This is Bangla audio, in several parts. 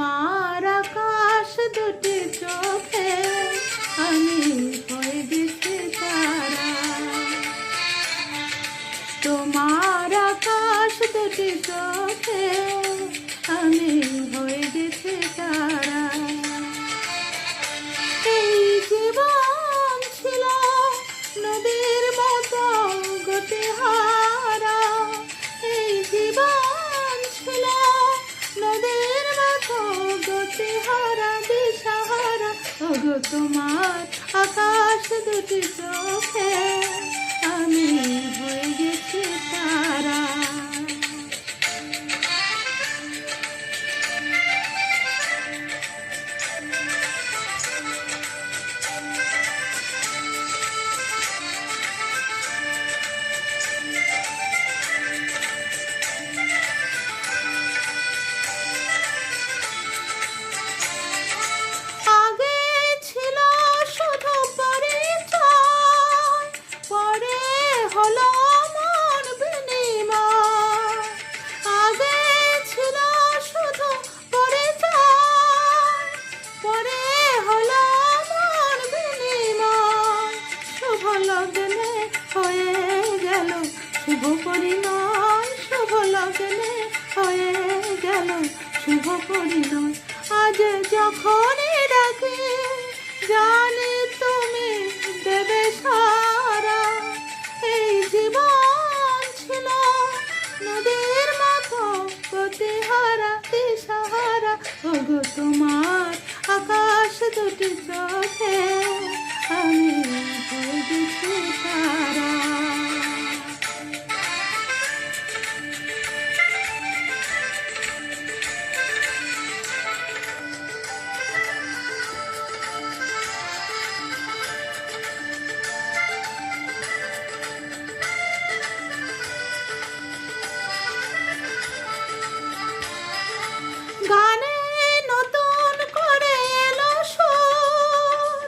তোমার আকাশ দুটি চোখে আমি হয়ে গেছি তারা। তোমার আকাশ দুটি চোখে আমি হয়ে গেছি তারা। এই জীবন ছিল নদীর মতো গতিহারা, এই জীবন ছিল নদীর মতো গতিহারা দিশাহারা। ওগো তোমার আকাশ দুটি চোখে আমি হয়ে গেছি তারা। শুভ পরিণয় শুভ লগ্নে হয়ে গেল শুভ পরিণয়। আজ যখনই ডাকি জানি তুমি দেবে সারা। এই জীবন ছিল নদীর মতো গতিহারা দিশাহারা। ওগো তোমার আকাশ দুটি চোখে আমি হয়ে গেছি তারা। গানে নতুন করে এলো সুর,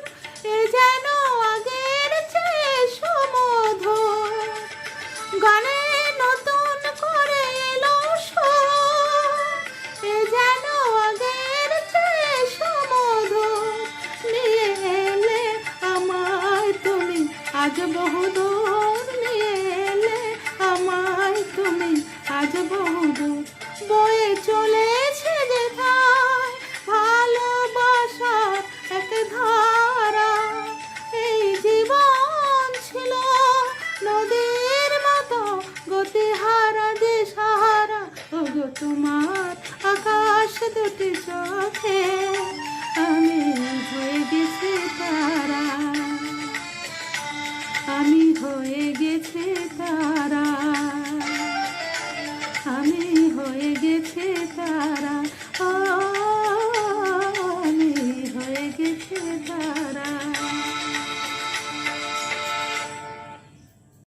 এ যেন আগের চেয়ে সুমধুর। গানে নতুন করে এলো সুর, এ যেন আগের চেয়ে সুমধুর। নিয়ে এলে আমায় তুমি আজ বহুদূর, নিয়ে এলে আমায় তুমি আজ বহুদূর। বয়ে চলেছে যেথায় ভালোবাসার এক ধারা। এই জীবন ছিল নদীর মতো গতিহারা দিশাহারা। ওগো তোমার আকাশ দুটি চোখে